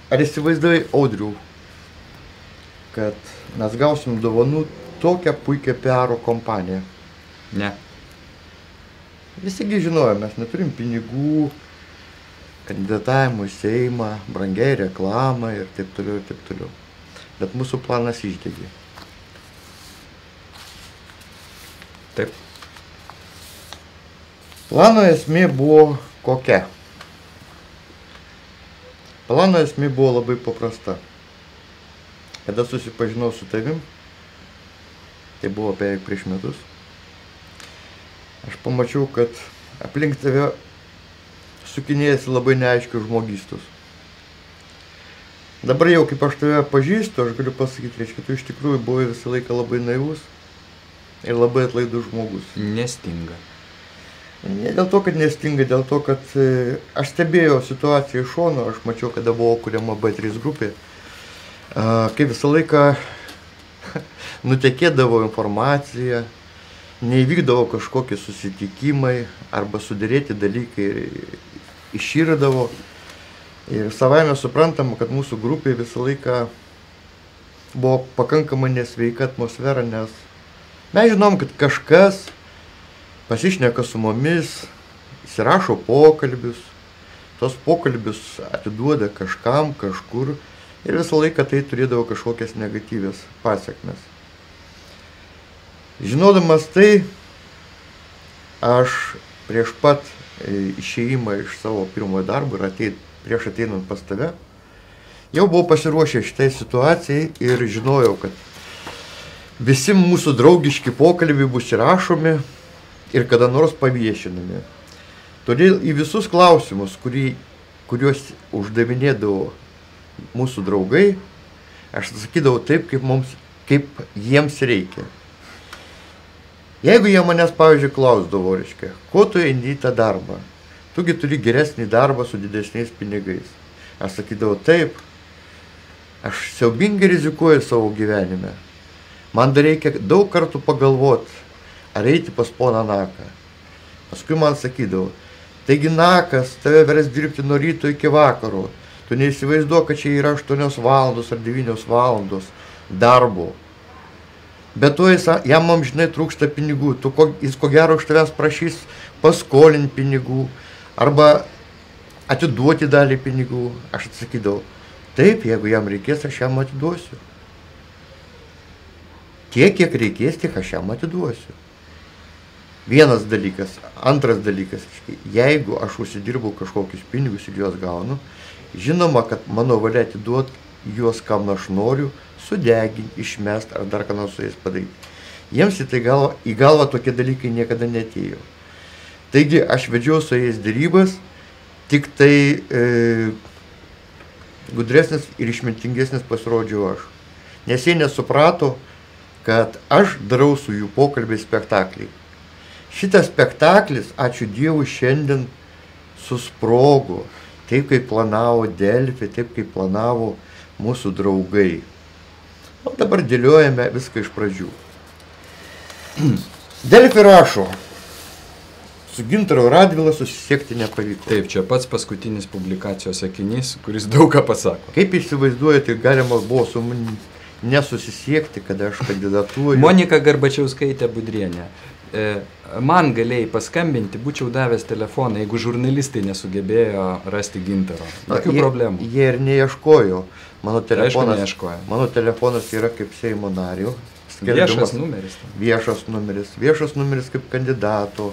Ar įsivaizdavai, Audriau, kad mes gausim dovanų tokią puikią PR kompaniją? Ne. Visigi žinojo, mes neturim pinigų, kandidatavimų į Seimą, brangiai reklamą ir taip toliau, ir taip toliau. Bet mūsų planas išdegė. Taip. Plano esmė buvo kokia? Plano esmė buvo labai paprasta. Kada susipažinau su tavim, tai buvo beveik prieš metus, aš pamačiau, kad aplink tave sukinėjasi labai neaiškius žmogystus. Dabar jau, kaip aš tave pažįstu, aš galiu pasakyti, reiškia, tu iš tikrųjų buvai visą laiką labai naivus ir labai atlaidus žmogus. Nestinga. Ne dėl to, kad nestinga, dėl to, kad aš stebėjau situaciją iš šono, aš mačiau, kada buvo kuriama B3 grupė, kaip visą laiką nutekėdavo informacija, neįvykdavo kažkokie susitikimai arba sudėrėti dalykai iširdavo. Ir savaime suprantama, kad mūsų grupė visą laiką buvo pakankamai nesveika atmosfera, nes mes žinom, kad kažkas pasišneka su mumis, įsirašo pokalbius, tos pokalbius atiduoda kažkam, kažkur ir visą laiką tai turėdavo kažkokias negatyvias pasiekmes. Žinodamas tai, aš prieš pat išėjimą iš savo pirmojo darbo ir prieš ateinant pas tave, jau buvau pasiruošę šitai situacijai ir žinojau, kad visi mūsų draugiški pokalbiai bus įrašomi ir kada nors paviešinami. Todėl į visus klausimus, kuriuos uždavinėdavo mūsų draugai, aš atsakydavau taip, kaip jiems reikia. Jeigu jie manęs, pavyzdžiui, klausdavo, reiškia, ko tu eini į tą darbą? Tugi turi geresnį darbą su didesniais pinigais. Aš sakydavau taip, aš siaubingai rizikuoju savo gyvenime. Man dar reikia daug kartų pagalvoti, ar eiti pas poną Naką. Paskui man sakydavo, taigi Nakas tave vers dirbti nuo ryto iki vakaro. Tu neįsivaizduok, kad čia yra 8 valandos ar 9 valandos darbo. Bet to jam amžinai trūksta pinigų. Jis ko gero iš tavęs prašys paskolinti pinigų arba atiduoti dalį pinigų. Aš atsakydavau, taip, jeigu jam reikės, aš jam atiduosiu. Tiek, kiek reikės, tiek aš jam atiduosiu. Vienas dalykas. Antras dalykas, jeigu aš užsidirbau kažkokius pinigus ir juos gaunu, žinoma, kad mano valia atiduoti juos, kam aš noriu, sudeginti, išmest ar dar ką nors su jais padaryti. Jiems į galvą tokie dalykai niekada netėjo. Taigi aš vedžiau su jais dėrybas, tik tai gudresnis ir išmintingesnis pasirodžiau aš. Nes jie nesuprato, kad aš darau su jų pokalbiai spektaklį. Šitas spektaklis, ačiū Dievui, šiandien susprogo, taip kaip planavo Delfi, taip kaip planavo mūsų draugai. O dabar dėliojame viską iš pradžių. Delfi rašo, su Gintaru Radvila susisiekti nepavyko. Taip, čia pats paskutinis publikacijos sakinys, kuris daug ką pasako. Kaip įsivaizduojate, galima buvo su manimi nesusisiekti, kada aš kandidatuoju. Monika Garbačiauskaitė Budrienė. Man galėjai paskambinti, būčiau davęs telefoną, jeigu žurnalistai nesugebėjo rasti Gintaro. Jokių problemų. Jie ir neieškojo. Mano telefonas yra kaip Seimo nario. Viešas numeris. Viešas numeris kaip kandidato.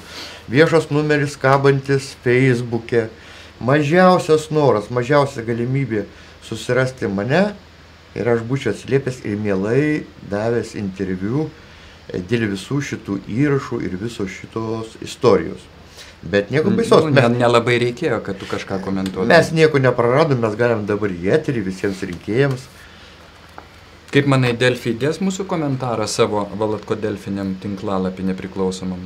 Viešas numeris kabantis Facebook'e. Mažiausias noras, mažiausia galimybė susirasti mane ir aš būčiau atsiliepęs ir mielai davęs interviu dėl visų šitų įrašų ir visos šitos istorijos. Bet nieko baisaus. Nelabai reikėjo, kad tu kažką komentuotum. Mes nieko nepraradom, mes galim dabar į eterį visiems rinkėjams. Kaip manai, Delfi įdės mūsų komentarą savo Valatko Delfiniam tinklalapį nepriklausomam?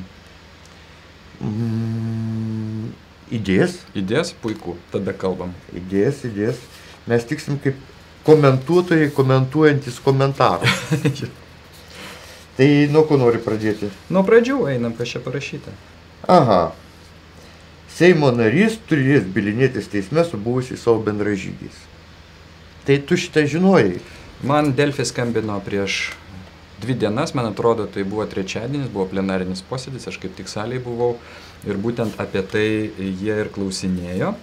Įdės. Įdės? Puiku, tada kalbam. Įdės. Mes tiksim kaip komentuotojai, komentuojantis komentarą. Tai nuo ko nori pradėti? Nuo pradžių einam, kas čia parašyta. Aha. Seimo narys turės bylinėtis teisme su buvusiais savo bendražygiais. Tai tu šitą žinojai? Man Delfi skambino prieš 2 dienas, man atrodo, tai buvo trečiadienis, buvo plenarinis posėdis, aš kaip tik salėje buvau ir būtent apie tai jie ir klausinėjo.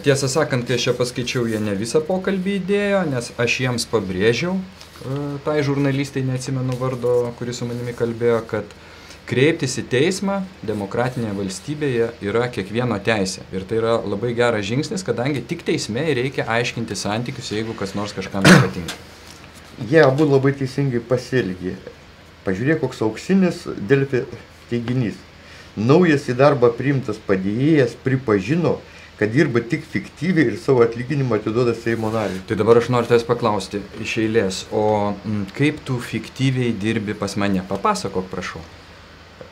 Tiesą sakant, kai aš čia paskaičiau, jie ne visą pokalbį įdėjo, nes aš jiems pabrėžiau, tai žurnalistai, neatsimenu vardo, kuris su manimi kalbėjo, kad kreiptis į teismą demokratinėje valstybėje yra kiekvieno teisė. Ir tai yra labai geras žingsnis, kadangi tik teisme reikia aiškinti santykius, jeigu kas nors kažkam nepatinka. Jie abu labai teisingai pasielgė. Pažiūrėk, koks auksinis Delfi teiginys. Naujas į darbą priimtas padėjėjas pripažino, kad dirba tik fiktyviai ir savo atlyginimą atiduoda Seimo nariui. Tai dabar aš noriu tavęs paklausti iš eilės, o kaip tu fiktyviai dirbi pas mane? Papasakok, prašau.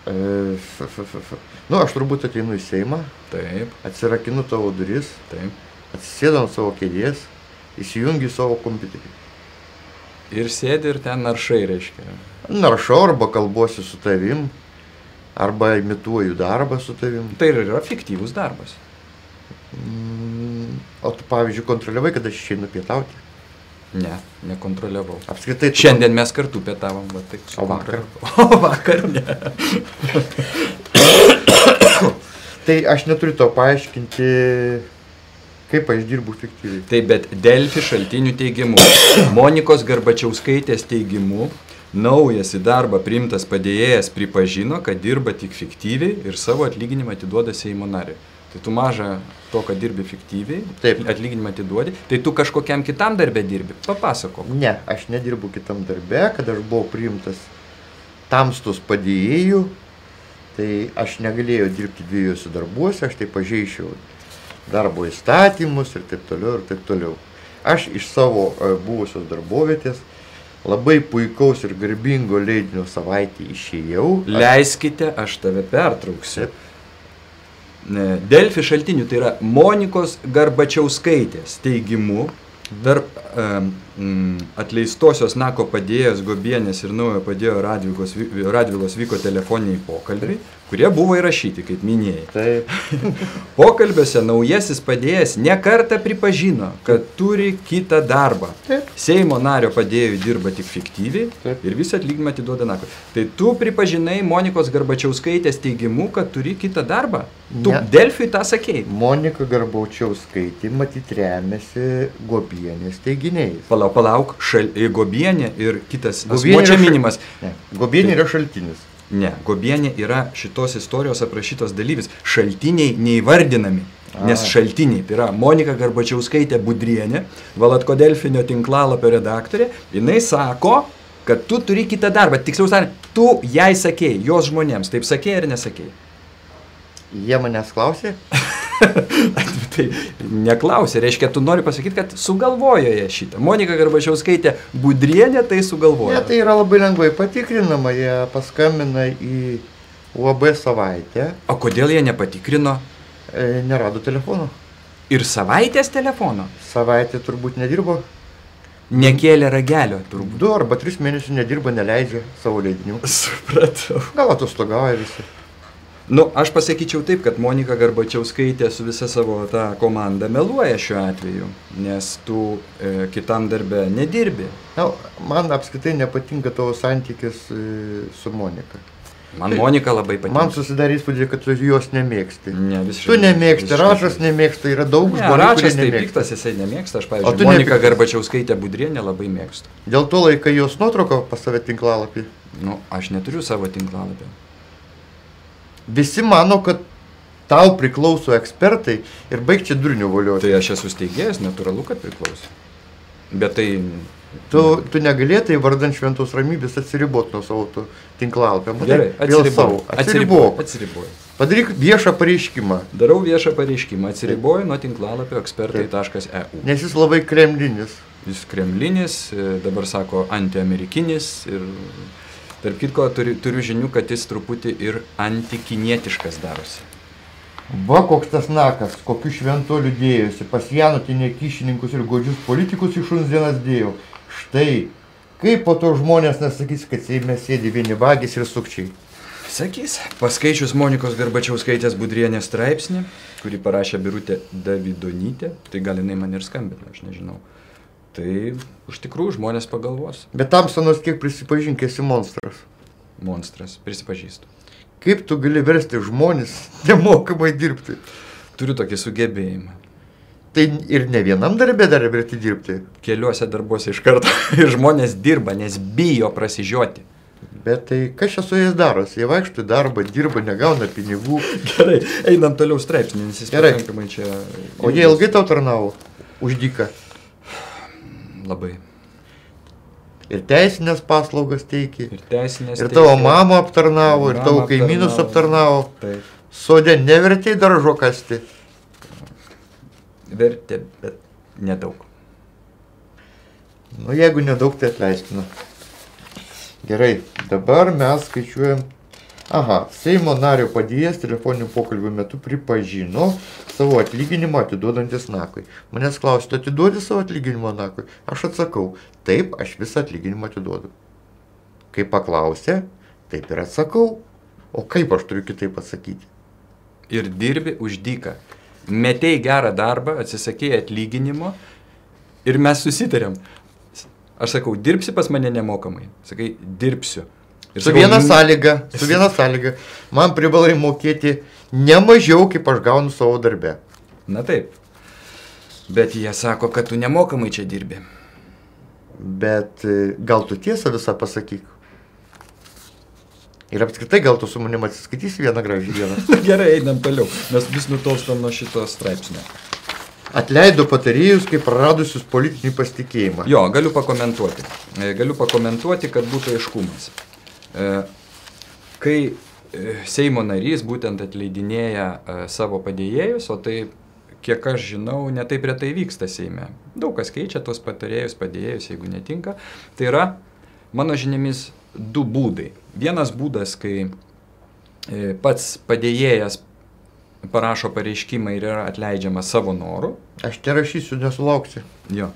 Nu, aš turbūt ateinu į Seimą, Taip, atsirakinu tavo duris, taip. atsisėdu ant savo kėdės, įsijungiu savo kompiuterį. Ir sėdi ir ten naršai, reiškia. Naršau arba kalbuosi su tavim, arba imituoju darbą su tavim. Tai ir yra fiktyvus darbas. O tu, pavyzdžiui, kontroliavai, kad aš išeinu pietauti? Ne, nekontroliavau. Apskritai, Šiandien mes kartu pietavom, va taip. O vakar? O vakar ne. Tai aš neturiu to paaiškinti, kaip aš dirbu fiktyviai. Tai bet Delfi šaltinių teigimu, Monikos Garbačiauskaitės teigimu, naujas į darbą priimtas padėjėjas pripažino, kad dirba tik fiktyviai ir savo atlyginimą atiduoda Seimo nariui. Tai tu mažą to, kad dirbi fiktyviai, Taip. atlyginimą atiduodi, tai tu kažkokiam kitam darbe dirbi. Papasakok. Ne, aš nedirbu kitam darbe, kad aš buvau priimtas tamstos padėjėjų, tai aš negalėjau dirbti 2 darbuose, aš tai pažeičiau darbo įstatymus ir taip toliau ir taip toliau. Aš iš savo buvusios darbovietės labai puikaus ir garbingo leidinio Savaitė išėjau. Leiskite, aš tave pertrauksiu. Delfi šaltinių, tai yra Monikos Garbačiauskaitės teigimu, tarp atleistosios Nako padėjėjos Gobienės ir naujo padėjo Radvilos vyko telefoniniai pokalbiai, kurie buvo įrašyti, kaip minėjai. Taip. Pokalbiuose naujasis padėjėjas nekartą pripažino, kad turi kitą darbą. Taip. Seimo nario padėjėjui dirba tik fiktyviai. Taip. Ir visą atlyginimą atiduoda Nako. Tai tu pripažinai Monikos Garbačiauskaitės teigimu, kad turi kitą darbą? Tu Ne. Delfiui tą sakei? Monika Garbačiauskaitė matyt remiasi Gobienės teiginiais. Palauk, Gobienė ir kitas asmuo Gobienė čia yra minimas. Ne, Gobienė yra šaltinis. Ne, Gobienė yra šitos istorijos aprašytos dalyvis. Šaltiniai neįvardinami, nes šaltiniai, tai yra Monika Garbačiauskaitė Budrienė, Valatko Delfinio tinklalapio redaktorė, jinai sako, kad tu turi kitą darbą. Tiksliau sakant, tu jai sakei, jos žmonėms, taip sakei ar nesakei? Jie manęs klausė? Tai neklausė, reiškia, tu nori pasakyti, kad sugalvojo jie šitą. Monika Garbačiauskaitė Budrienė tai sugalvojo. Ne, tai yra labai lengvai patikrinama, jie paskambina į UAB Savaitę, O kodėl jie nepatikrino nerado telefono. ir Savaitės telefono? Savaitė turbūt nedirbo, Nekėlė ragelio, turbūt. 2 arba 3 mėnesių nedirba, neleidžia savo leidinių. Supratau. Gal atostogauja visi. Nu, aš pasakyčiau taip, kad Monika Garbačiauskaitė su visa savo tą komandą meluoja šiuo atveju, nes tu kitam darbe nedirbi. Na, man apskritai nepatinka tavo santykis su Monika. Man Monika labai patinka. Man susidarė įspūdį, kad tu jos nemėgsti. Ne, visiškai. Tu nemėgsti, visiškai. Rašas nemėgsta, yra daug Ne, žmonių, kurie Račas tai nemėgsta. piktas, jisai nemėgsta, aš, O pavyzdžiui, tu Monika nepiktas? Garbačiauskaitė Budrienė labai mėgstu. Dėl to laikai jos nuotrauką pas save tinklalapį. Nu, aš neturiu savo tinklalapio. Visi mano, kad tau priklauso ekspertai ir baig čia durnių volioti. Tai aš esu steigėjas, natūralu, kad priklauso. Bet tai... Tu negalėtai vardant šventos ramybės atsiriboti nuo savo to tinklalapio. Gerai, Atsiriboju. atsiriboju. Padaryk viešą pareiškimą, Darau viešą pareiškimą, atsiriboju nuo tinklalapio ekspertai.eu. nes jis labai kremlinis. Jis kremlinis, dabar sako antiamerikinis ir tarp kitko turiu žinių, kad jis truputį ir antikinietiškas darosi. Va koks tas nakas, kokiu šventuoliu dėjosi, pas Janutinė kyšininkus ir godžius politikus iš šuns dienas dėjau. Štai, kaip po to žmonės nesakys, kad Seime sėdi vieni vagis ir sukčiai. Sakys, paskaičius Monikos Garbačiauskaitės Budrienės straipsnį, kurį parašė Birutė Davidonytė, tai gal jinai man ir skambina, aš nežinau. Tai iš tikrųjų žmonės pagalvos. Bet Tamsonas, kiek prisipažink, esi monstras. Monstras, prisipažįstu. Kaip tu gali versti žmonės nemokamai dirbti? Turiu tokį sugebėjimą. Tai ir ne vienam darbė dar verti dirbti. Keliuose darbuose iš karto ir žmonės dirba, nes bijo prasižioti. Bet tai kas čia su jais darosi? Jie vaikšto į darbą, dirba, negauna pinigų. Gerai, einam toliau straipsnį, nes jis pakankamai čia... O jie ilgai tau tarnavo? Už dyką? Labai. Ir teisinės paslaugas teikė. Ir teisinės ir tavo mamą aptarnavo, ir tavo kaimynus aptarnavo. Taip. Sode nevertėjai daržo kasti? Vertė, bet nedaug. Nu, jeigu nedaug, tai atleiskime. Gerai, dabar mes skaičiuojam. Aha, Seimo nario padėjėjas telefoninių pokalbių metu pripažino savo atlyginimą atiduodantis Nakui. Manęs klausia, tu atiduodi savo atlyginimą Nakui? Aš atsakau, taip, aš visą atlyginimą atiduodu. Kai paklausė, taip ir atsakau. O kaip aš turiu kitaip atsakyti? Ir dirbi už dyką. Metei gerą darbą, atsisakėjai atlyginimo ir mes susitarėm. Aš sakau, dirbsi pas mane nemokamai. Sakai, dirbsiu. Ir su viena sąlyga, man privalai mokėti ne mažiau, kaip aš gaunu savo darbę. Na taip. Bet jie sako, kad tu nemokamai čia dirbi. Bet gal tu tiesą visą pasakyk. Ir apskritai gal tu su manim atsiskaitysi vieną gražią dieną. Gerai, einam toliau. Mes vis nutolstam nuo šito straipsnio. Atleido patarėjus, kaip praradusius politinį pasitikėjimą. Jo, galiu pakomentuoti. Galiu pakomentuoti, kad būtų aiškumas. Kai Seimo narys būtent atleidinėja savo padėjėjus, o tai, kiek aš žinau, netaip retai vyksta Seime. Daug kas keičia tos patarėjus, padėjėjus, jeigu netinka. Tai yra, mano žiniomis, du būdai. Vienas būdas, kai pats padėjėjas parašo pareiškimą ir yra atleidžiamas savo noru. Aš te rašysiu, nesulauksi. Jo.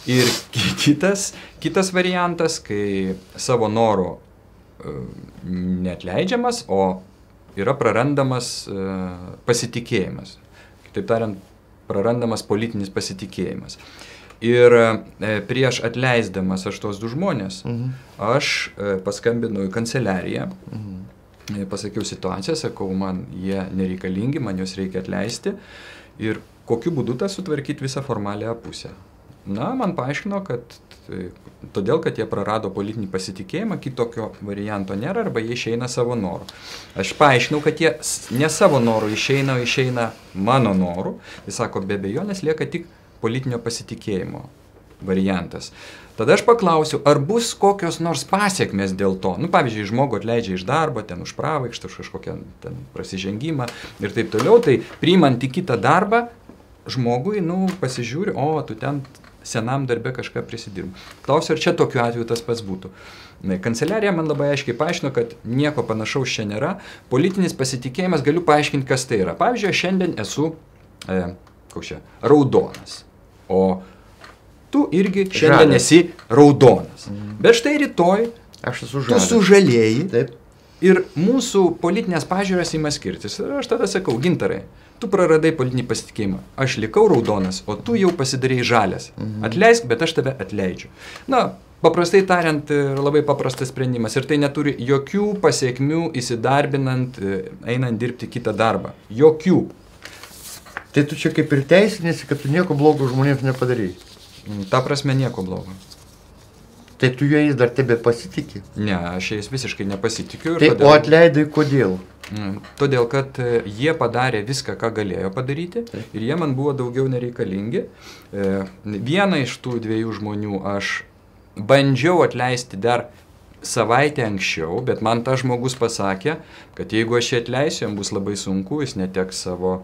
Ir kitas variantas, kai savo noru neatleidžiamas, o yra prarandamas pasitikėjimas. Kitaip tariant, prarandamas politinis pasitikėjimas. Ir prieš atleisdamas aš tos du žmonės, aš paskambinau į kanceliariją, pasakiau situaciją, sakau, man jie nereikalingi, man juos reikia atleisti ir kokiu būdu tą sutvarkyti visą formalią pusę. Na, man paaiškino, kad todėl, kad jie prarado politinį pasitikėjimą, kitokio varianto nėra, arba jie išeina savo noru. Aš paaiškinau, kad jie ne savo noru išeina, o išeina mano noru. Jis sako, be abejonės lieka tik politinio pasitikėjimo variantas. Tada aš paklausiu, ar bus kokios nors pasiekmes dėl to. Nu, pavyzdžiui, žmogų atleidžia iš darbo, ten už pravaikštą, už kažkokią ten prasižengimą ir taip toliau. Tai priimant į kitą darbą, žmogui, pasižiūri, o, tu ten senam darbe kažką prisidirbi. Klausiu, ar čia tokiu atveju tas pats būtų. Kanceliarija man labai aiškiai paaiškino, kad nieko panašaus čia nėra. Politinis pasitikėjimas, galiu paaiškinti, kas tai yra. Pavyzdžiui, aš šiandien esu raudonas. O tu irgi šiandien esi raudonas. Bet štai rytoj tu sužalėjai. Taip. Ir mūsų politinės pažiūros ima skirtis. Ir aš tada sakau, Gintarai, tu praradai politinį pasitikėjimą. Aš likau raudonas, o tu jau pasidarėjai žalias. Atleisk, bet aš tave atleidžiu. Na, paprastai tariant, labai paprastas sprendimas. Ir tai neturi jokių pasiekmių įsidarbinant, einant dirbti kitą darbą. Jokių. Tai tu čia kaip ir teisinėsi, kad tu nieko blogo žmonėms nepadarėjai. Ta prasme nieko blogo. Tai tu jais dar tebe pasitikė? Ne, aš jais visiškai nepasitikiu. Tai o atleidai kodėl? Todėl, kad jie padarė viską, ką galėjo padaryti ir jie man buvo daugiau nereikalingi. Vieną iš tų dviejų žmonių aš bandžiau atleisti dar savaitę anksčiau, bet man tas žmogus pasakė, kad jeigu aš jį atleisiu, jam bus labai sunku, jis neteks savo,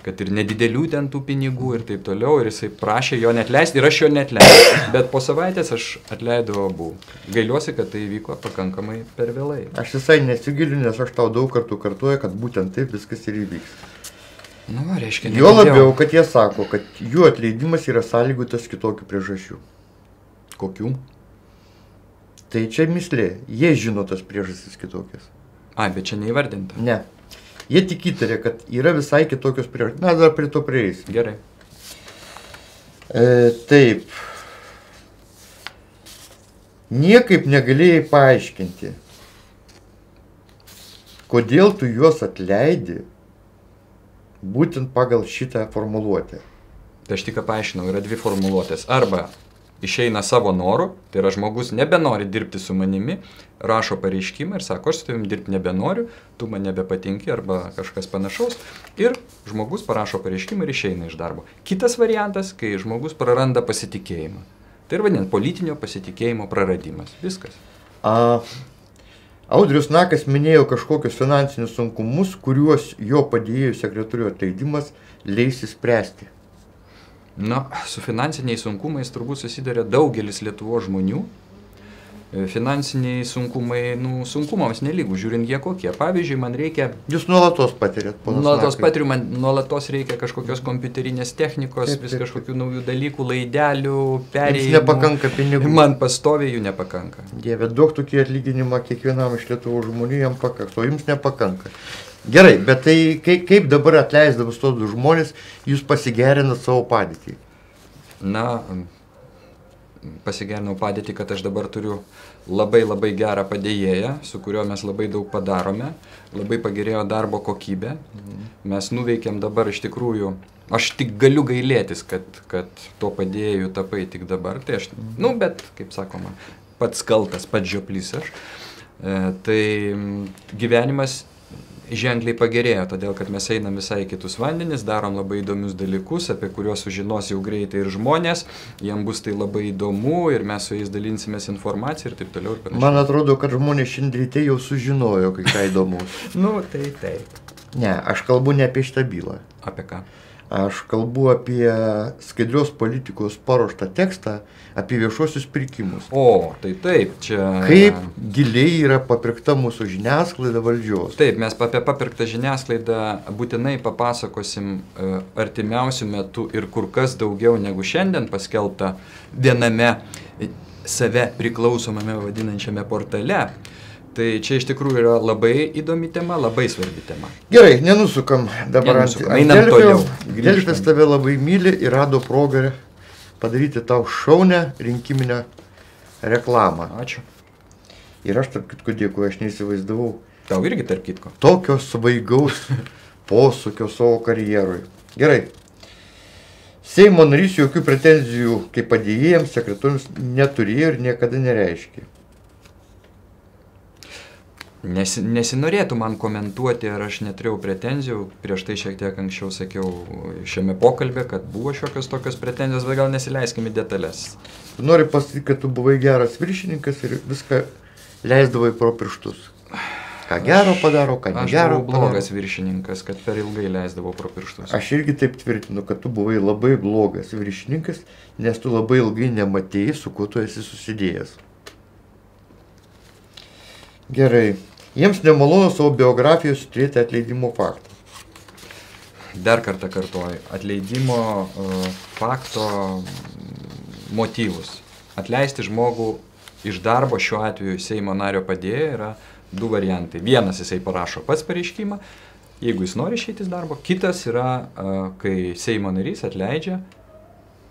kad ir nedidelių ten tų pinigų ir taip toliau, ir jisai prašė jo neatleisti ir aš jo neatleidau. Bet po savaitės aš atleidau abu. Gailiuosi, kad tai vyko pakankamai per vėlai. Aš visai nesigiliu, nes aš tau daug kartų kartuoju, kad būtent taip viskas ir įvyks. Nu, reiškia, jo labiau, kad jie sako, kad jų atleidimas yra sąlygotas kitokių priežasčių. Kokių? Tai čia mislė. Jie žino tas priežastis kitokias. Bet čia neįvardinta. Ne. Jie tik įtarė, kad yra visai kitokios priežastys. Mes dar prie to prieis. Gerai. Taip. niekaip negalėjai paaiškinti, kodėl tu juos atleidi būtent pagal šitą formuluotę. Tai aš tik paaiškinau, yra dvi formuluotės. Arba išeina savo noru, tai yra žmogus nebenori dirbti su manimi, rašo pareiškimą ir sako, aš su tavim dirbti nebenoriu, tu man nebepatinki arba kažkas panašaus. Ir žmogus parašo pareiškimą ir išeina iš darbo. Kitas variantas, kai žmogus praranda pasitikėjimą. Tai ir vadinant politinio pasitikėjimo praradimas. Viskas. Audrius Nakas minėjo kažkokius finansinius sunkumus, kuriuos jo padėjėjų sekretorių atleidimas leis spręsti. Na, su finansiniais sunkumais turbūt susidarė daugelis Lietuvos žmonių. Finansiniai sunkumai, sunkumams nelygų, žiūrint jie kokie. Pavyzdžiui, man reikia... Jūs nuolatos patirėt, ponas Nuolatos Nakai? patiriu, man nuolatos reikia kažkokios kompiuterinės technikos, vis kažkokių naujų dalykų, laidelių, perėjimų. Jums nepakanka pinigų. Man pastoviai jų nepakanka. Dieve, duok tokį atlyginimą kiekvienam iš Lietuvos žmonių, jam pakaks, o jums nepakanka. Gerai, bet tai kaip dabar atleisdamas tos du žmonės, jūs pasigerinat savo padėtį? Na, pasigerinau padėtį, kad aš dabar turiu labai gerą padėjėją, su kuriuo mes labai daug padarome, labai pagerėjo darbo kokybė. Mes nuveikėm dabar iš tikrųjų, aš tik galiu gailėtis, kad to padėjėjų tapai tik dabar. Tai aš, bet, kaip sakoma, pats kaltas, pats žioplys aš. Tai gyvenimas ženkliai pagerėjo, todėl kad mes einam visai kitus vandenis, darom labai įdomius dalykus, apie kuriuos sužinos jau greitai ir žmonės, jiem bus tai labai įdomu ir mes su jais dalinsimės informaciją ir taip toliau ir panašiai. Man atrodo, kad žmonės šiandien jau sužinojo, kai ką įdomus. Tai. Ne, aš kalbu ne apie šitą bylą. Apie ką? Aš kalbu apie skaidrios politikos paruoštą tekstą, apie viešuosius pirkimus. O, tai taip, čia... Kaip giliai yra papirkta mūsų žiniasklaida valdžios. Taip, mes apie papirktą žiniasklaidą būtinai papasakosim artimiausių metų ir kur kas daugiau negu šiandien paskelbta viename save priklausomame vadinančiame portale. Tai čia iš tikrųjų yra labai įdomi tema, labai svarbi tema. Gerai, nenusukam dabar ant Delfio. Delfis tave labai myli ir rado progą padaryti tau šaunę rinkiminę reklamą. Ačiū. Ir aš tarp kitko dėkui, aš neįsivaizdavau. Tau irgi tarp kitko. Tokio svaigaus posūkio savo karjerui. Gerai. Seimo narys jokių pretenzijų kaip padėjėjams, sekretoriams neturėjo ir niekada nereiškė. Nesinorėtų man komentuoti, ar aš neturėjau pretenzijų. Prieš tai šiek tiek anksčiau sakiau šiame pokalbė, kad buvo šiokios tokios pretenzijos, bet gal nesileiskime į detalės. Tu nori pasakyti, kad tu buvai geras viršininkas ir viską leisdavai pro pirštus. Ką gero padaro, ką negero padaro. Aš buvau blogas viršininkas, kad per ilgai leisdavau pro pirštus. Aš irgi taip tvirtinu, kad tu buvai labai blogas viršininkas, nes tu labai ilgai nematėjai, su kuo tu esi susidėjęs. Gerai. Jiems nemalonu savo biografijos turėti atleidimo faktą. Dar kartą kartuoju, atleidimo fakto motyvus. Atleisti žmogų iš darbo, šiuo atveju Seimo nario padėjėjo, yra du variantai. Vienas, jisai parašo pats pareiškimą, jeigu jis nori išeiti iš darbo. Kitas yra, kai Seimo narys atleidžia,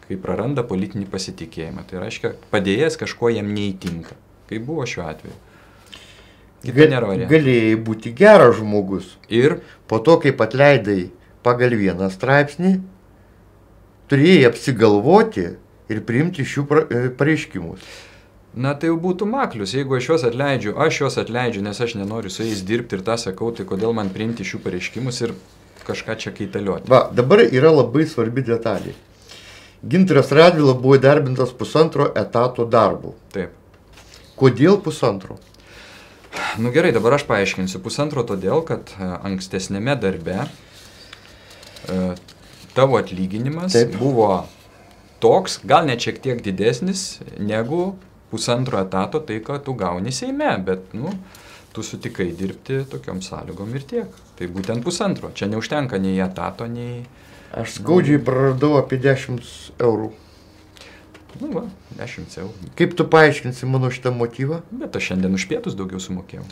kai praranda politinį pasitikėjimą. Tai reiškia, padėjėjas kažko jam neįtinka, kaip buvo šiuo atveju. Galėjai būti geras žmogus. Ir po to, kaip atleidai pagal vieną straipsnį, turėjai apsigalvoti ir priimti šių pareiškimus. Na tai jau būtų maklius, jeigu aš juos atleidžiu, nes aš nenoriu su jais dirbti ir tą sakau, tai kodėl man priimti šių pareiškimus ir kažką čia kaitalioti. Va, dabar yra labai svarbi detalė. Gintaras Radvila buvo darbintas 1,5 etato darbu. Taip. Kodėl 1,5? Nu gerai, dabar aš paaiškinsiu. 1,5 todėl, kad ankstesnėme darbe tavo atlyginimas buvo toks, gal net šiek tiek didesnis negu 1,5 etato tai, ką tu gauni Seime, bet tu sutikai dirbti tokiom sąlygom ir tiek. Tai būtent 1,5. Čia neužtenka nei etato, nei... Aš skaudžiai praradau apie 10 eurų. 10 eurų. Kaip tu paaiškinsi mano šitą motyvą? Bet aš šiandien už pietus daugiau sumokėjau.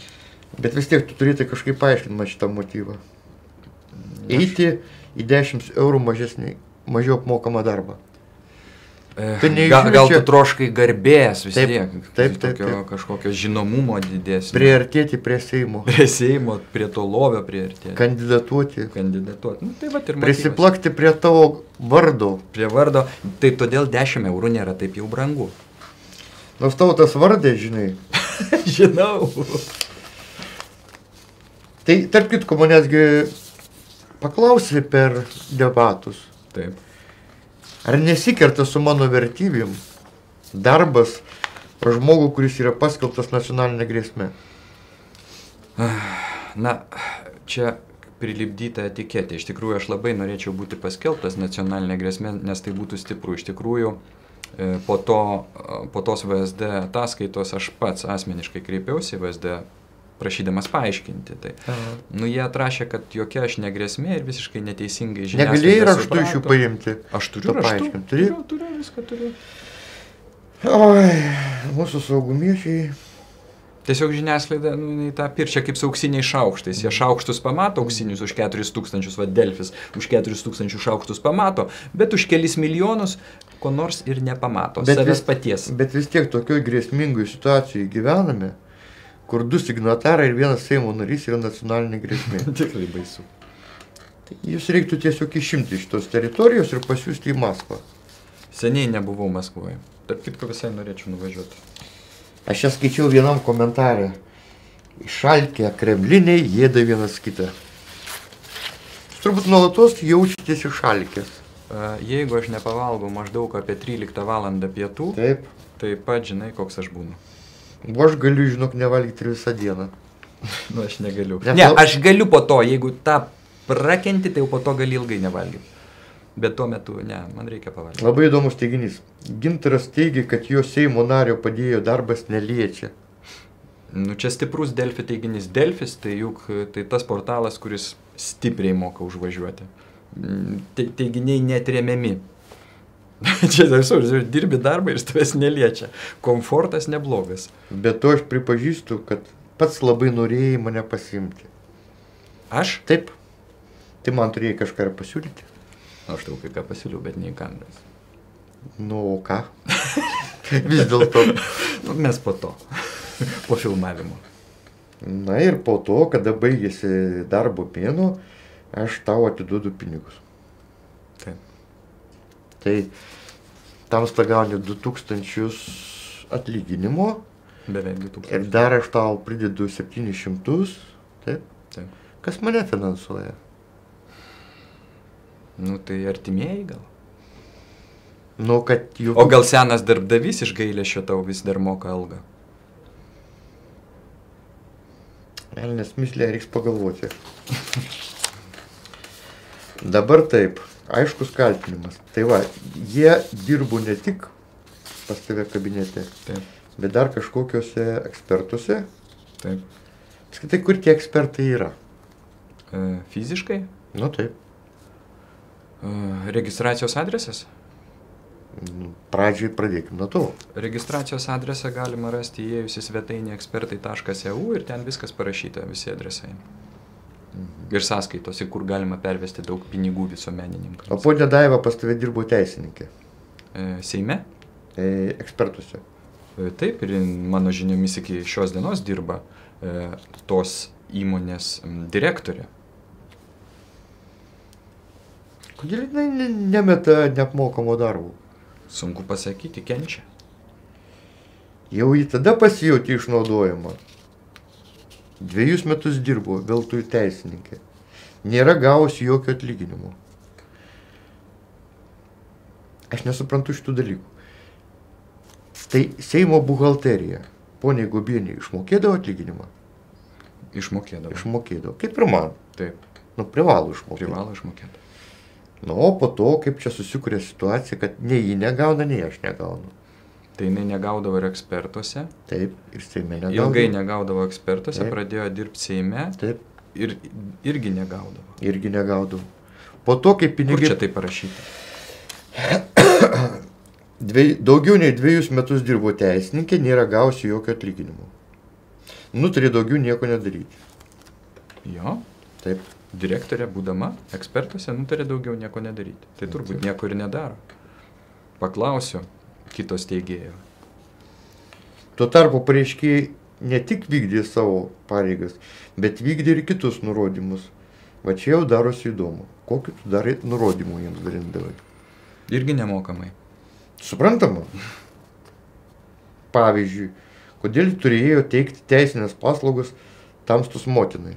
Bet vis tiek tu turėtai kažkaip paaiškinti man šitą motyvą. Eiti į 10 eurų mažiau apmokamą darbą. Gal tu troškai garbės vis tiek, taip. Kažkokio žinomumo didesnio. Priartėti prie Seimo. Prie Seimo, prie to lovio priartėti. Kandidatuoti. Nu, tai va, ir prisiplakti prie tavo vardo. Prie vardo. Tai todėl 10 eurų nėra taip jau brangu. Nors tavo tas vardė, žinai. Žinau. Tai tarp kitko manęsgi paklausė per debatus. Taip. Ar nesikerta su mano vertybėm darbas pro žmogų, kuris yra paskelbtas nacionalinė grėsmė? Na, čia prilipdyta etiketė. Iš tikrųjų, aš labai norėčiau būti paskelbtas nacionalinė grėsmė, nes tai būtų stipru. Iš tikrųjų, po tos VSD ataskaitos aš pats asmeniškai kreipiausi į VSD prašydamas paaiškinti. Tai. Jie atrašė, kad jokia aš negrėsmė ir visiškai neteisingai žiniasklaida. Negalėjai raštu iš jų paimti. Aš turiu raštu. Turiu, viską turiu. Oi, mūsų saugumiečiai. Tiesiog žiniasklaida, į tą pirčią kaip su auksiniais šaukštais. Jie šaukštus pamato, auksinius už 4000, va Delfis, už 4000 šaukštus pamato, bet už kelis milijonus ko nors ir nepamato. Savęs paties. Bet vis tiek tokioj grėsmingoj situacijai gyvename, kur 2 signatarai ir 1 Seimo narys yra nacionalinė grėsmė. Tikrai baisu. Tai jūs reiktų tiesiog išimti iš tos teritorijos ir pasiųsti į Maskvą. Seniai nebuvau Maskvoje. Tarp kitko visai norėčiau nuvažiuoti. Aš čia skaičiau vienam komentarė. Išalkę Kremliniai jėda vienas kitą. Jūs turbūt nuolatos jaučiatės išalkęs. Jeigu aš nepavalgau maždaug apie 13 valandą pietų, tai pat žinai, koks aš būnu. O aš galiu, žinok, nevalgyti visą dieną. Nu, aš negaliu. Ne, aš galiu po to, jeigu tą prakenti, tai jau po to gali ilgai nevalgyti. Bet tuo metu, ne, man reikia pavalgyti. Labai įdomus teiginys. Gintaras teigia, kad jo Seimo nario padėjo darbas neliečia. Nu, čia stiprus Delfi teiginys. Delfis, tai juk tai tas portalas, kuris stipriai moka užvažiuoti. Teiginiai netremiami. Čia visur, dirbi darbą ir tavęs neliečia. Komfortas neblogas. Bet to aš pripažįstu, kad pats labai norėjai mane pasiimti. Aš? Taip. Tai man turėjai kažką ir pasiūlyti. Aš tau kai ką pasiūliau, bet nei kameras. Nu, o ką? Vis dėlto. Mes po to. Po filmavimo. Na ir po to, kada baigėsi darbo mėnuo, aš tau atiduodu pinigus. Taip. Tai tamsta gauni 2000 atlyginimo. Beveik 2000. Ir dar aš tau pridedu 700. Taip? Taip. Kas mane finansuoja? Nu, tai artimieji gal. Nu, kad jų... O gal senas darbdavys iš gailesčio tau vis dar moka algą? Elnes mislė, reiks pagalvoti. Dabar taip, aiškus kaltinimas. Tai va, jie dirbo ne tik pas tave kabinete, taip, bet dar kažkokiuose ekspertuose. Taip. Tai kur tie ekspertai yra? Fiziškai? Nu taip. Registracijos adresas? Pradžiai pradėkim nuo to. Registracijos adresą galima rasti įėjus į svetainį ekspertai.eu ir ten viskas parašyta, visi adresai. Ir sąskaitos, į kur galima pervesti daug pinigų visuomenininkams. O ponia Daiva pas tave dirbo teisininkė? Seime? Ekspertuose. Taip, ir mano žiniomis iki šios dienos dirba tos įmonės direktorė. Kodėl jinai nemeta neapmokamo darbo? Sunku pasakyti, kenčia. Jau į tada pasijauti išnaudojama. 2 metus dirbo veltui teisininkė. Nėra gavusi jokio atlyginimo. Aš nesuprantu šitų dalykų. Tai Seimo buhalterija, poniai Guobienei, išmokėdavo atlyginimą? Išmokėdavo. Išmokėdavo. Kaip ir man. Taip. Nu, privalo išmokėti. Privalo išmokėti. Nu, o po to, kaip čia susikuria situacija, kad nei ji negauna, nei aš negaunu. Tai jinai negaudavo ir ekspertuose. Taip, ir Seime negaudavo. Ilgai negaudavo ekspertuose, taip, pradėjo dirbti Seime. Taip. Ir irgi negaudavo. Irgi negaudavo. Po to, kaip pinigai... Kur čia tai parašyta? Daugiau nei 2 metus dirbo teisininkė, nėra gausi jokio atlyginimo. Nutarė daugiau nieko nedaryti. Jo? Taip. Direktorė, būdama ekspertuose, nutarė daugiau nieko nedaryti. Tai turbūt nieko ir nedaro. paklausiu kito steigėjo. Tuo tarpu pareiškėjai ne tik vykdė savo pareigas, bet vykdė ir kitus nurodymus. Va čia jau darosi įdomu. Kokiu tu darai nurodymų jiems darindavai? Irgi nemokamai. Suprantama? Pavyzdžiui, kodėl turėjo teikti teisinės paslaugas tamstos motinai?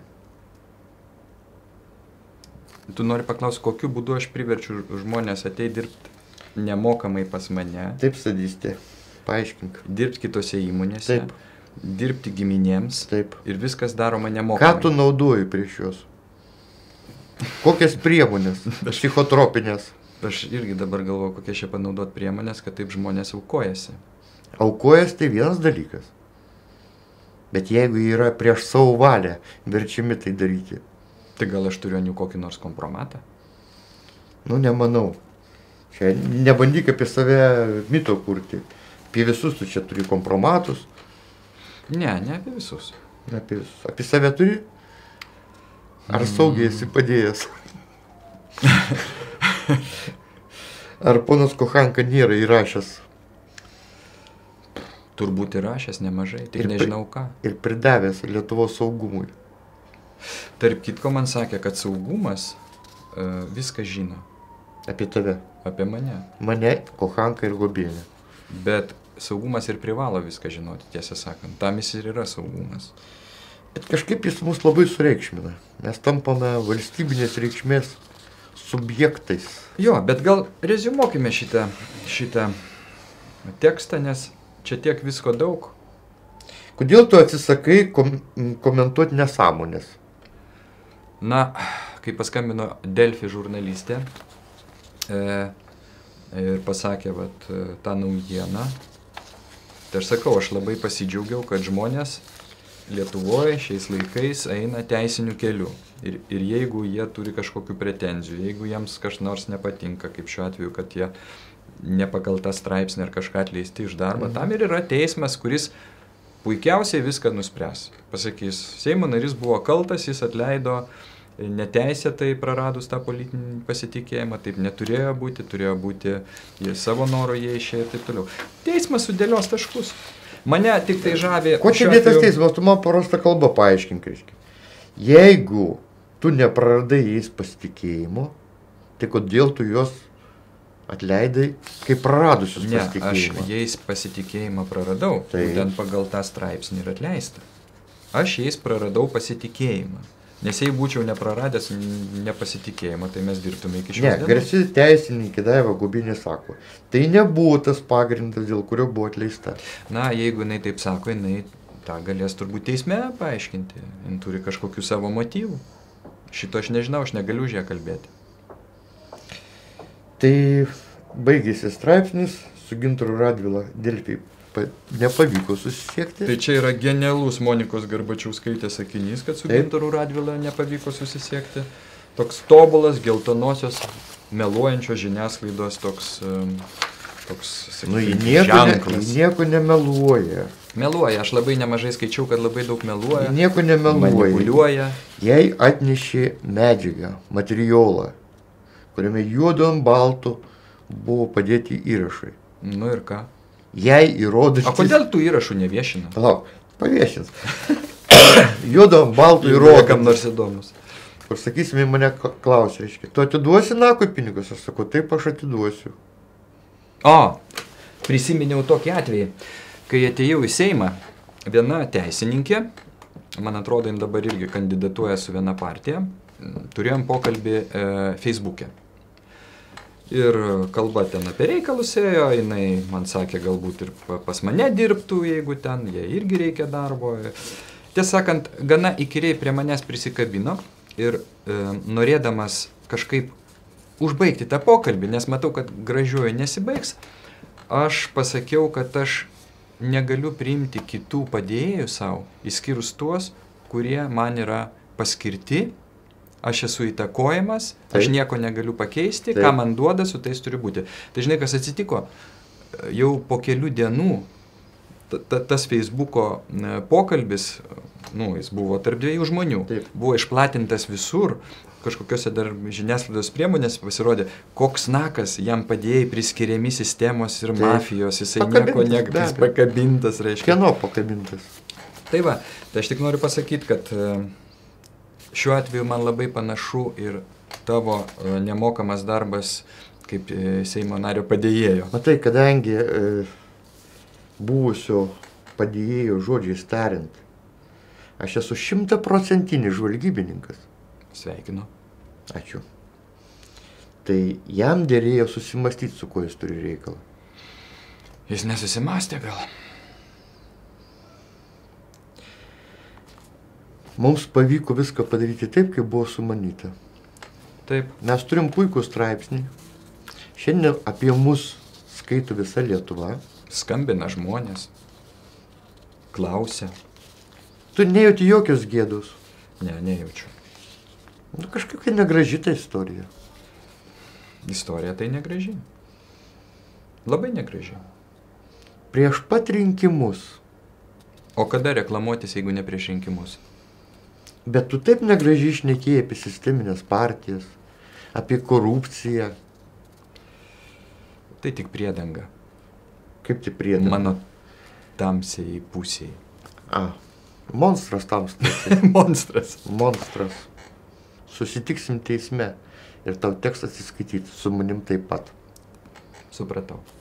Tu nori paklausti, kokiu būdu aš priverčiu žmonės ateiti dirbti nemokamai pas mane. Taip, sadystė. Paaiškink. Dirbti kitose įmonėse. Taip. Dirbti giminėms. Taip. Ir viskas daroma nemokamai. Ką tu naudoji prieš juos? Kokias priemonės? Psichotropinės. Aš irgi dabar galvoju, kokie čia panaudot priemonės, kad taip žmonės aukojasi. Aukojas tai vienas dalykas. Bet jeigu yra prieš savo valią verčiami tai daryti. Tai gal aš turiu ant jų kokį nors kompromatą? Nu, nemanau. Čia nebandyk apie save mito kurti. Apie visus tu čia turi kompromatus. Ne apie visus. Apie visus. Apie save turi? Ar saugiai esi padėjęs? Ar ponas Kochanka nėra įrašęs? Turbūt įrašęs nemažai, tik nežinau ką. Ir pridavęs Lietuvos saugumui. Tarp kitko man sakė, kad saugumas viską žino. Apie tave. Apie mane. Mane, Kochanka ir Gobienė. Bet saugumas ir privalo viską žinoti, tiesą sakant. Tam jis ir yra saugumas. Bet kažkaip jis mus labai sureikšmina. Mes tampame valstybinės reikšmės subjektais. Jo, bet gal reziumuokime šitą tekstą, nes čia tiek visko daug. Kodėl tu atsisakai komentuoti nesąmonės? Na, kai paskambino Delfi žurnalistė ir pasakė tą naujieną, tai aš sakau, aš labai pasidžiaugiau, kad žmonės Lietuvoje šiais laikais eina teisiniu keliu. Ir jeigu jie turi kažkokių pretenzijų, jeigu jiems kažkas nors nepatinka, kaip šiuo atveju, kad jie nepakaltą straipsnį ar kažką atleisti iš darbo, tam ir yra teismas, kuris puikiausiai viską nuspręs. Pasakys, Seimo narys buvo kaltas, jis atleido neteisėtai praradus tą politinį pasitikėjimą, taip neturėjo būti, turėjo būti jie savo noro jie išėjo ir taip toliau. Teismas sudėlios taškus. Mane tik tai žavė... Ko čia dėtas teismas? Tu man paprastą kalbą paaiškink, reiškia. Jeigu tu nepraradai jais pasitikėjimo, tai kodėl tu juos atleidai kaip praradusius pasitikėjimą? Ne, aš jais pasitikėjimą praradau, būtent pagal tą straipsnį ir atleista. Aš jais praradau pasitikėjimą. Nes jei būčiau nepraradęs nepasitikėjimą, tai mes dirbtume iki šios dienos. Garsi teisininkė Daiva Gobienė sako, tai nebuvo tas pagrindas, dėl kurio buvo atleista. Na, jeigu jinai taip sako, jinai tą galės turbūt teisme paaiškinti. Jin turi kažkokių savo motyvų. Šito aš nežinau, aš negaliu už ją kalbėti. Tai baigėsi straipsnis su Gintaru Radvila Delfi. Nepavyko susisiekti. Tai čia yra genialus Monikos Garbačiauskaitės sakinys, kad su Gintaru Radvila nepavyko susisiekti. Toks tobulas, geltonosios, meluojančios žiniasklaidos toks sakykime, ženklas. Nieko nemeluoja. Meluoja, aš labai nemažai skaičiau, kad labai daug meluoja. Nieko nemeluoja. Manipuliuoja. Jai atnešė medžiagą, materialą, kuriame juodu ant balto buvo padėti įrašai. Nu ir ką? Jai įrodantis... O kodėl tų įrašų neviešina? Palauk, paviešins. Juodu ant balto įrodantis. Kam nors įdomus. Kur sakysime, mane klausė, reiškia, tu atiduosi nakui pinigus? Aš sakau, taip aš atiduosiu. O, prisiminiau tokį atvejį, kai atėjau į Seimą, viena teisininkė, man atrodo, jin dabar irgi kandidatuoja su viena partija, turėjom pokalbį Facebook'e. Ir kalba ten apie reikalus ėjo, jinai man sakė, galbūt ir pas mane dirbtų, jeigu ten jie irgi reikia darbo. Tiesą sakant, gana įkyriai prie manęs prisikabino ir norėdamas kažkaip užbaigti tą pokalbį, nes matau, kad gražiuoju nesibaigs, aš pasakiau, kad aš negaliu priimti kitų padėjėjų savo, išskyrus tuos, kurie man yra paskirti. Aš esu įtakojamas, aš nieko negaliu pakeisti, ką man duoda, su tais turi būti. Tai žinai, kas atsitiko? Jau po kelių dienų tas Facebooko pokalbis, jis buvo tarp dviejų žmonių. Taip. Buvo išplatintas visur, kažkokiuose dar žiniasklaidos priemonės pasirodė, koks nakas jam padėjai priskiriami sistemos ir mafijos, jisai nieko pakabintas, reiškia. Kieno pakabintas? Tai va, tai aš tik noriu pasakyti, kad šiuo atveju man labai panašu ir tavo nemokamas darbas kaip Seimo nario padėjėjo. Matai, kadangi buvusio padėjėjo žodžiais tariant, aš esu 100% žvalgybininkas. Sveikinu. Ačiū. Tai jam dėrėjo susimastyti, su kuo jis turi reikalą. Jis nesusimastė gal. Mums pavyko viską padaryti taip, kaip buvo sumanyta. Taip. Mes turim puikų straipsnį. Šiandien apie mus skaito visa Lietuva. Skambina žmonės. Klausia. Tu nejauti jokios gėdos. Ne, nejaučiu. Kažkokia negraži ta istorija. Istorija tai negraži. Labai negraži. Prieš pat rinkimus. O kada reklamuotis, jeigu ne prieš rinkimus? Bet tu taip negražiai šnekėjai apie sisteminės partijas, apie korupciją. Tai tik priedanga. Kaip tai priedanga? Mano tamsiai pusiai. Monstras tamstas. Monstras. Monstras. Susitiksim teisme ir tau teks atsiskaityti su manim taip pat. Supratau.